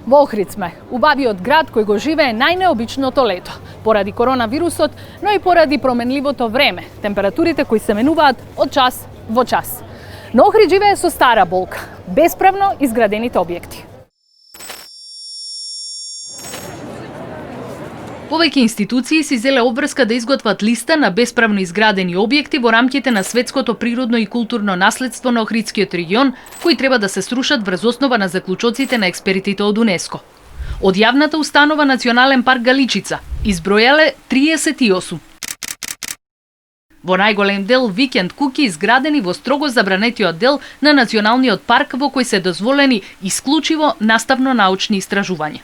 Во Охрид сме, убавиот град кој го живее најнеобичното лето, поради коронавирусот, но и поради променливото време, температурите кои се менуваат од час во час. Но Охрид живее со стара болка, бесправно изградените објекти. Повеќе институции си зеле обврска да изготват листа на бесправно изградени објекти во рамките на светското природно и културно наследство на Охридскиот регион, кои треба да се срушат врз основа на заклучоците на експертите од УНЕСКО. Од јавната установа Национален парк Галичица избројале 38. Во најголем дел викенд куќи изградени во строго забранетиот дел на Националниот парк во кој се дозволени исклучиво наставно-научни истражувања.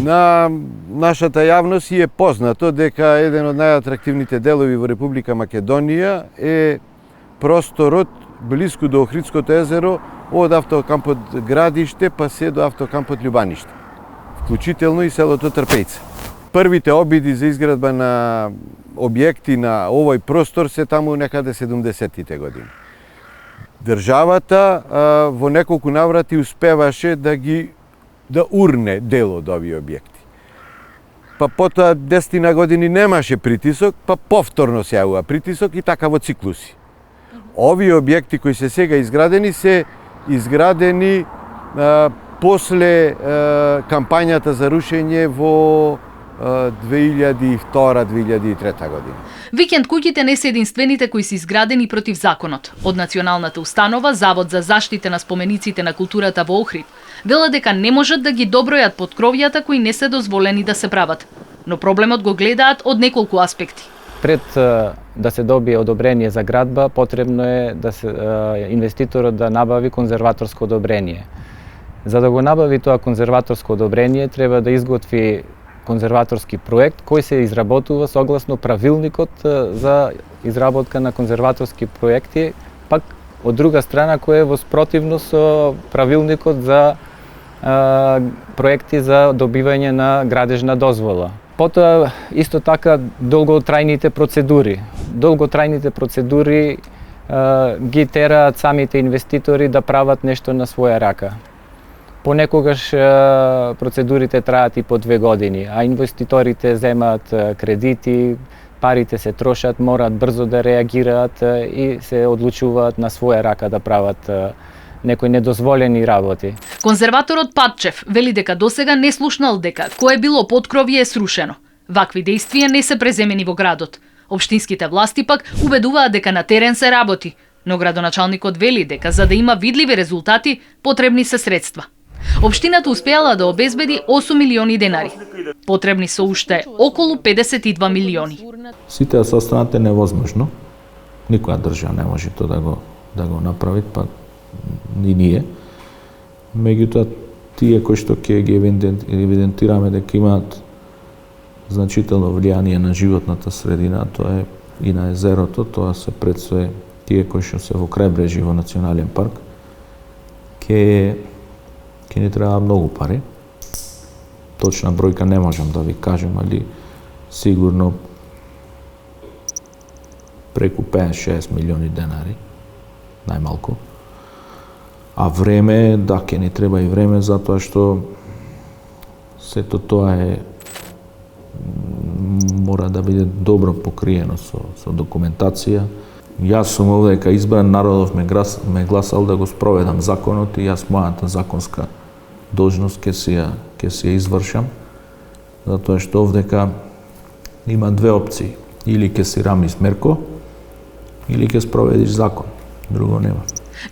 На нашата јавност е познато дека еден од најатрактивните делови во Република Македонија е просторот блиску до Охридското езеро од автокампот Градиште па се до автокампот Љубаниште, вклучително и селото Трпејце. Првите обиди за изградба на објекти на овој простор се таму некаде 70-тите години. Државата во неколку наврати успеваше да урне дел од овие објекти. Па потоа 10 години немаше притисок, па повторно се јавува притисок и така во циклуси. Овие објекти кои се сега изградени се изградени после кампањата за рушење во 2002-2003 година. Викенд куќите не се единствените кои се изградени против законот. Од Националната установа, Завод за заштита на спомениците на културата во Охрид, велат дека не можат да ги добројат поткровјата кои не се дозволени да се прават. Но проблемот го гледаат од неколку аспекти. Пред да се добие одобрение за градба, потребно е да се инвеститорот да набави конзерваторско одобрение. За да го набави тоа конзерваторско одобрение, треба да изготви конзерваторски проект кој се изработува согласно правилникот за изработка на конзерваторски проекти, пак од друга страна кој е во спротивност со правилникот за проекти за добивање на градежна дозвола. Потоа исто така долготрајните процедури. Долготрајните процедури ги тераат самите инвеститори да прават нешто на своја рака. Понекогаш процедурите траат и по 2 години, а инвеститорите земаат кредити, парите се трошат, мораат брзо да реагираат и се одлучуваат на своја рака да прават некои недозволени работи. Конзерваторот Патчев вели дека досега не слушнал дека кое било поткровје е срушено. Вакви дејствија не се преземени во градот. Општинските власти пак убедуваат дека на терен се работи, но градоначалникот вели дека за да има видливи резултати потребни се средства. Општината успеала да обезбеди 8 милиони денари. Потребни се уште околу 52 милиони. Сите да се останат е невозможно. Никоја држава не може тоа да го направи, па и ние. Меѓутоа, тие кои што ќе ги евидентираме дека имаат значително влијание на животната средина, тоа е и на езерото, тоа се пред све тие кои што се во крајбрежје во Национален парк, ќе ни треба многу пари. Точна бројка не можам да ви кажем, али сигурно преку 5-6 милиони денари, најмалку. А време, да, ќе ни треба и време, затоа што сето тоа мора да биде добро покриено со документација. Јас сум овде дека избран, народов ме гласал да го спроведам законот и јас мојата законска должност ќе си ја извршам, затоа што овдека има 2 опции. Или ќе си рамиш мерко, или ќе спроведиш закон. Друго нема.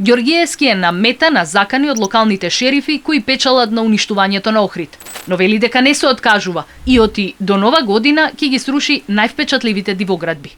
Ѓоргиевски е на мета на закани од локалните шерифи кои печалат на уништувањето на Охрид. Но вели дека не се откажува и оти до нова година ќе ги сруши највпечатливите дивоградби.